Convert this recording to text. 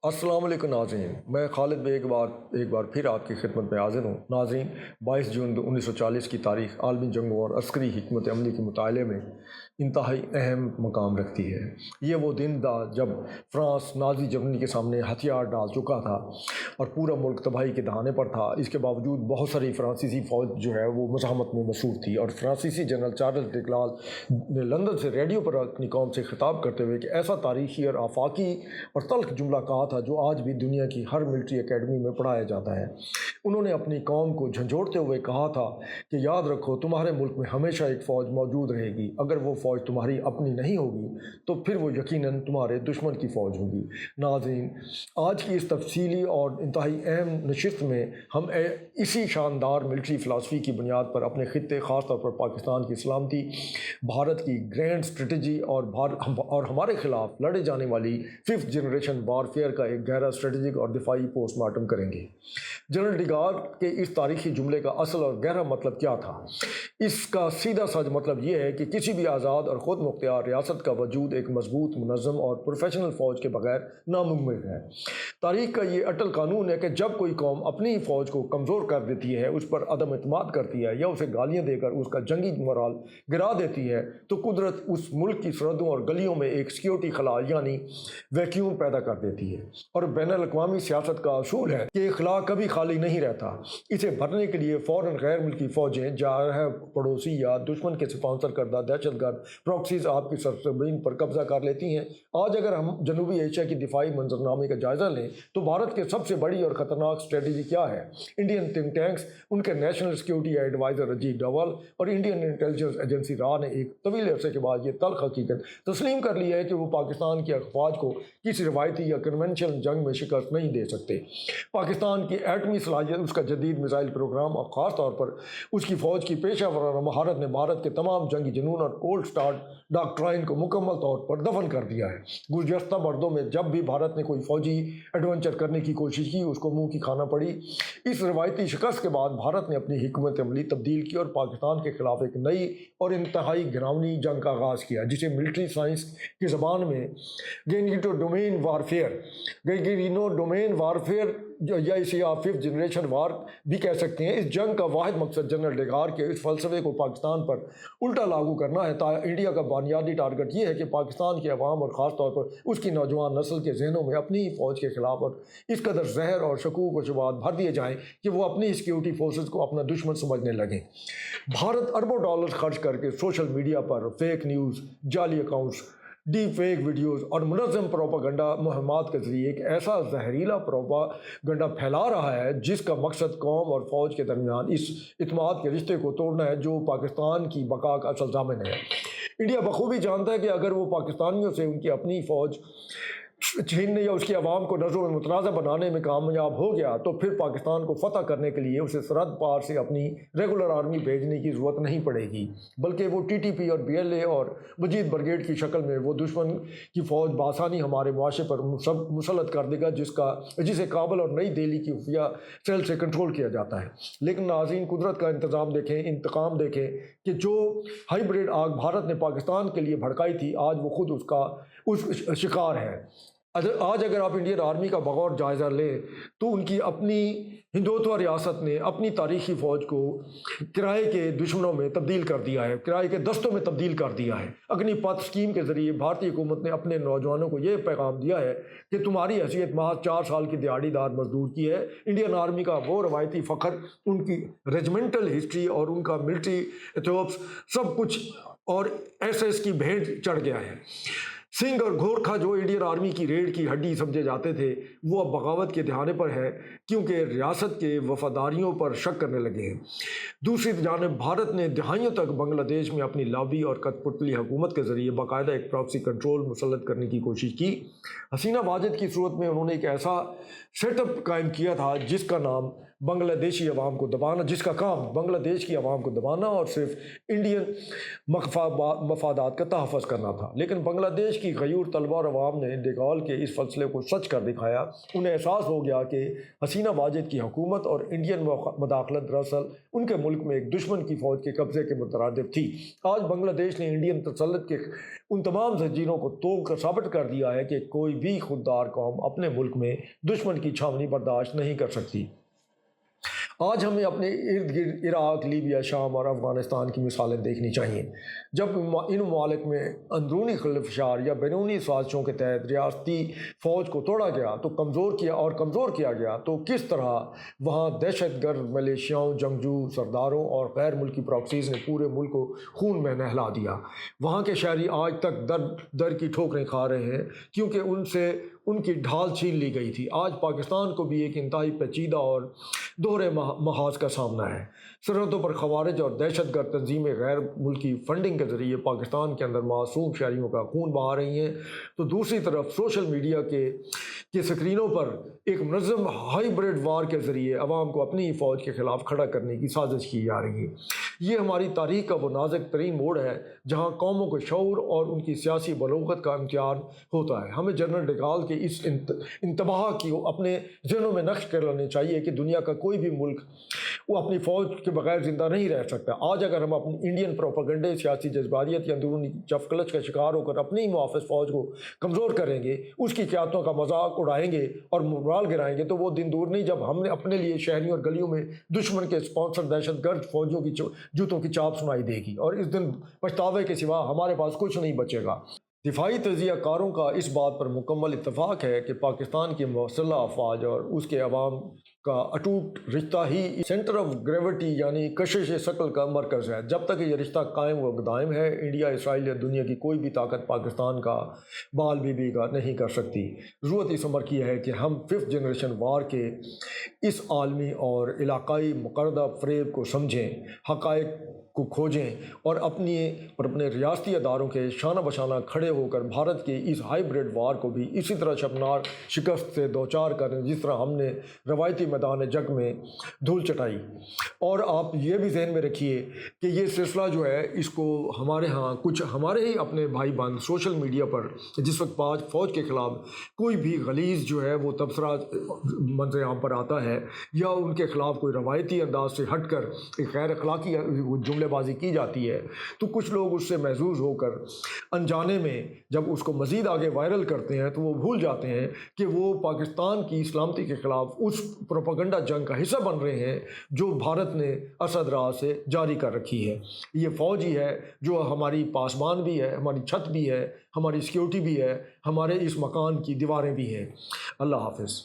السلام علیکم ناظرین، میں خالد بے ایک بار پھر آپ کی خدمت میں حاضر ہوں۔ ناظرین، 22 جون 1940 کی تاریخ عالمی جنگوں اور عسکری حکمت عملی کے مطالعے میں انتہائی اہم مقام رکھتی ہے۔ یہ وہ دن تھا جب فرانس نازی جرمنی کے سامنے ہتھیار ڈال چکا تھا اور پورا ملک تباہی کے دہانے پر تھا۔ اس کے باوجود بہت ساری فرانسیسی فوج جو ہے وہ مزاحمت میں مصروف تھی، اور فرانسیسی جنرل چارلس ڈی گال نے لندن سے ریڈیو پر اپنی قوم سے خطاب کرتے ہوئے کہ ایسا تاریخی اور آفاقی اور تلخ جملہ کہا تھا جو آج بھی دنیا کی ہر ملٹری اکیڈمی میں پڑھایا جاتا ہے۔ انہوں نے اپنی قوم کو جھنجھوڑتے ہوئے کہا تھا کہ یاد رکھو، تمہارے ملک میں ہمیشہ ایک فوج موجود رہے گی۔ اگر وہ فوج تمہاری اپنی نہیں ہوگی تو پھر وہ یقیناً تمہارے دشمن کی فوج ہوگی۔ ناظرین، آج کی اس تفصیلی اور انتہائی اہم نشست میں ہم اسی شاندار ملٹری فلسفی کی بنیاد پر اپنے خطے، خاص طور پر پاکستان کی سلامتی، بھارت کی گرینڈ اسٹریٹجی اور ہمارے خلاف لڑے جانے والی 5th جنریشن وارفیئر کا ایک گہرا اسٹریٹجک اور دفاعی پوسٹ مارٹم کریں گے۔ جنرل ڈی گال کے اس تاریخی جملے کا اصل اور گہرا مطلب کیا تھا؟ اس کا سیدھا سا مطلب یہ ہے کہ کسی بھی آزاد اور خود مختار ریاست کا وجود ایک مضبوط، منظم اور پروفیشنل فوج کے بغیر ناممکن ہے۔ تاریخ کا یہ اٹل قانون ہے کہ جب کوئی قوم اپنی فوج کو کمزور کر دیتی ہے، اس پر عدم اعتماد کرتی ہے یا اسے گالیاں دے کر اس کا جنگی مورال گرا دیتی ہے، تو قدرت اس ملک کی سرحدوں اور گلیوں میں ایک سیکیورٹی خلا یعنی ویکیوم پیدا کر دیتی ہے۔ اور بین الاقوامی سیاست کا اصول ہے کہ خلا کبھی خالی نہیں رہتا۔ اسے بھرنے کے لیے فوراً غیر ملکی فوجیں، چاہے پڑوسی یا دشمن کے اسپانسر کردہ دہشت گرد پراکسیز آپ کی سرزمین پر قبضہ کر لیتی ہیں۔ آج اگر ہم جنوبی ایشیا کی دفاعی منظرنامے کا جائزہ لیں تو بھارت کے سب سے بڑی اور خطرناک اسٹریٹجی کیا ہے؟ انڈین تھنک ٹینکس، ان کے نیشنل سیکیورٹی ایڈوائزر اجیت ڈوال اور انڈین انٹیلیجنس ایجنسی را نے ایک طویل عرصے کے بعد یہ تلخ حقیقت تسلیم کر لی ہے کہ وہ پاکستان کی افواج کو کسی روایتی یا کنونشنل جنگ میں شکست نہیں دے سکتے۔ پاکستان کی ایٹمی صلاحیت، اس کا جدید میزائل پروگرام اور خاص طور پر اس کی فوج کی پیشہ ورانہ مہارت نے بھارت کے تمام جنگی جنون اور کولڈ سٹارٹ ڈاکٹرائن کو مکمل طور پر دفن کر دیا ہے۔ گزشتہ برسوں میں جب بھی بھارت نے کوئی فوجی ایڈونچر کرنے کی کوشش کی، اس کو منہ کی کھانا پڑی۔ اس روایتی شکست کے بعد بھارت نے اپنی حکمت عملی تبدیل کی اور پاکستان کے خلاف ایک نئی اور انتہائی گراؤنی جنگ کا آغاز کیا، جسے ملٹری سائنس کی زبان میں گینیٹو ڈومین وارفیئر یا اسے آپ 5th جنریشن وار بھی کہہ سکتے ہیں۔ اس جنگ کا واحد مقصد جنرل ڈی گال کے اس فلسفے کو پاکستان پر الٹا لاگو کرنا ہے۔ انڈیا کا بنیادی ٹارگٹ یہ ہے کہ پاکستان کے عوام اور خاص طور پر اس کی نوجوان نسل کے ذہنوں میں اپنی ہی فوج کے خلاف اور اس قدر زہر اور شکوک و شبہات بھر دیے جائیں کہ وہ اپنی سیکیورٹی فورسز کو اپنا دشمن سمجھنے لگیں۔ بھارت اربوں ڈالر خرچ کر کے سوشل میڈیا پر فیک نیوز، جعلی اکاؤنٹس، ڈیپ فیک ویڈیوز اور منظم پروپاگنڈا مہمات کے ذریعے ایک ایسا زہریلا پروپاگنڈا پھیلا رہا ہے جس کا مقصد قوم اور فوج کے درمیان اس اعتماد کے رشتے کو توڑنا ہے جو پاکستان کی بقا کا اصل ضامن ہے۔ انڈیا بخوبی جانتا ہے کہ اگر وہ پاکستانیوں سے ان کی اپنی فوج چھیننے یا اس کی عوام کو نظر میں متنازع بنانے میں کامیاب ہو گیا تو پھر پاکستان کو فتح کرنے کے لیے اسے سرحد پار سے اپنی ریگولر آرمی بھیجنے کی ضرورت نہیں پڑے گی، بلکہ وہ TTP اور BLA اور مجید بریگیڈ کی شکل میں وہ دشمن کی فوج بآسانی ہمارے معاشرے پر مسلط کر دے گا جسے کابل اور نئی دہلی کی خفیہ سیل سے کنٹرول کیا جاتا ہے۔ لیکن ناظرین، قدرت کا انتقام دیکھیں کہ جو ہائیبریڈ آگ بھارت نے پاکستان کے لیے بھڑکائی تھی، آج وہ خود اس شکار ہے۔ آج اگر آپ انڈین آرمی کا بغور جائزہ لیں تو ان کی اپنی ہندوتوا ریاست نے اپنی تاریخی فوج کو کرائے کے دشمنوں میں تبدیل کر دیا ہے، کرائے کے دستوں میں تبدیل کر دیا ہے۔ اگنی پتھ اسکیم کے ذریعے بھارتی حکومت نے اپنے نوجوانوں کو یہ پیغام دیا ہے کہ تمہاری حیثیت محض 4 سال کی دیہڑی دار مزدور کی ہے۔ انڈین آرمی کا وہ روایتی فخر، ان کی ریجمنٹل ہسٹری اور ان کا ملٹری ایتھوس سب کچھ اور SS کی بھینٹ چڑھ گیا ہے۔ سنگھ اور گورکھا جو انڈین آرمی کی ریڑھ کی ہڈی سمجھے جاتے تھے، وہ اب بغاوت کے دہانے پر ہے کیونکہ ریاست کے وفاداریوں پر شک کرنے لگے ہیں۔ دوسری جانب بھارت نے دہائیوں تک بنگلہ دیش میں اپنی لابی اور کٹ پتلی حکومت کے ذریعے باقاعدہ ایک پراکسی کنٹرول مسلط کرنے کی کوشش کی۔ حسینہ واجد کی صورت میں انہوں نے ایک ایسا سیٹ اپ قائم کیا تھا جس کا کام بنگلہ دیش کی عوام کو دبانا اور صرف انڈین مفادات کا تحفظ کرنا تھا۔ لیکن بنگلہ دیش کی کی غیور طلبہ اور عوام نے ڈیگال کے اس فلسفے کو سچ کر دکھایا۔ انہیں احساس ہو گیا کہ حسینہ واجد کی حکومت اور انڈین مداخلت دراصل ان کے ملک میں ایک دشمن کی فوج کے قبضے کے مترادف تھی۔ آج بنگلہ دیش نے انڈین تسلط کے ان تمام زنجیروں کو توڑ کر ثابت کر دیا ہے کہ کوئی بھی خوددار قوم اپنے ملک میں دشمن کی چھاونی برداشت نہیں کر سکتی۔ آج ہمیں اپنے ارد گرد عراق، لیبیا، شام اور افغانستان کی مثالیں دیکھنی چاہیے۔ جب ان ممالک میں اندرونی خلفشار یا بیرونی سازشوں کے تحت ریاستی فوج کو توڑا گیا تو کمزور کیا گیا تو کس طرح وہاں دہشت گرد ملیشیاؤں، جنگجو سرداروں اور غیر ملکی پراکسیز نے پورے ملک کو خون میں نہلا دیا۔ وہاں کے شہری آج تک در کی ٹھوکریں کھا رہے ہیں کیونکہ ان سے ان کی ڈھال چھین لی گئی تھی۔ آج پاکستان کو بھی ایک انتہائی پیچیدہ اور دوہرے محاذ کا سامنا ہے۔ سرحدوں پر خوارج اور دہشت گرد تنظیمیں غیر ملکی فنڈنگ کے ذریعے پاکستان کے اندر معصوم شہریوں کا خون بہا رہی ہیں، تو دوسری طرف سوشل میڈیا کے سکرینوں پر ایک منظم ہائیبرڈ وار کے ذریعے عوام کو اپنی فوج کے خلاف کھڑا کرنے کی سازش کی جا رہی ہے۔ یہ ہماری تاریخ کا وہ نازک ترین موڑ ہے جہاں قوموں کو شعور اور ان کی سیاسی بلوغت کا امتحان ہوتا ہے۔ ہمیں جنرل ڈیگال کے اس انتباہ کی اپنے ذہنوں میں نقش کر لینا چاہیے کہ دنیا کا کوئی بھی ملک وہ اپنی فوج کے بغیر زندہ نہیں رہ سکتا۔ آج اگر ہم اپنی انڈین پروپیگنڈے، سیاسی جذباریت یا اندرونی چفکلچ کا شکار ہو کر اپنی محافظ فوج کو کمزور کریں گے، اس کی قیادتوں کا مذاق اڑائیں گے اور مورال گرائیں گے، تو وہ دن دور نہیں جب ہم نے اپنے لیے شہریوں اور گلیوں میں دشمن کے اسپانسر دہشت گرد فوجوں کی جوتوں کی چاپ سنائی دے گی، اور اس دن پچھتاوے کے سوا ہمارے پاس کچھ نہیں بچے گا۔ دفاعی تجزیہ کاروں کا اس بات پر مکمل اتفاق ہے کہ پاکستان کی مسلح افواج اور اس کے عوام کا اٹوٹ رشتہ ہی سینٹر آف گریوٹی یعنی کشش ثقل کا مرکز ہے۔ جب تک یہ رشتہ قائم و دائم ہے، انڈیا، اسرائیل یا دنیا کی کوئی بھی طاقت پاکستان کا بال بھی بگاڑ نہیں کر سکتی۔ ضرورت اس امر کی ہے کہ ہم 5th جنریشن وار کے اس عالمی اور علاقائی مقررہ فریب کو سمجھیں، حقائق کو کھوجیں اور اپنے ریاستی اداروں کے شانہ بشانہ کھڑے ہو کر بھارت کے اس ہائیبرڈ وار کو بھی اسی طرح شبنار شکست سے دوچار کریں جس طرح ہم نے روایتی میدان جنگ میں دھول چٹائی۔ اور آپ یہ بھی ذہن میں رکھیے کہ یہ سلسلہ جو ہے اس کو ہمارے ہی اپنے بھائی بند سوشل میڈیا پر جس وقت فوج کے خلاف کوئی بھی غلیظ جو ہے وہ تبصرہ منظر عام پر آتا ہے یا ان کے خلاف کوئی روایتی انداز سے ہٹ کر ایک غیر اخلاقی جملے بازی کی جاتی ہے، تو کچھ لوگ اس سے محظوظ ہو کر انجانے میں جب اس کو مزید آگے وائرل کرتے ہیں تو وہ بھول جاتے ہیں کہ وہ پاکستان کی سلامتی کے خلاف اس پروپیگنڈا جنگ کا حصہ بن رہے ہیں جو بھارت نے اسد راہ سے جاری کر رکھی ہے۔ یہ فوج ہی ہے جو ہماری پاسبان بھی ہے، ہماری چھت بھی ہے، ہماری سیکیورٹی بھی ہے، ہمارے اس مکان کی دیواریں بھی ہیں۔ اللہ حافظ۔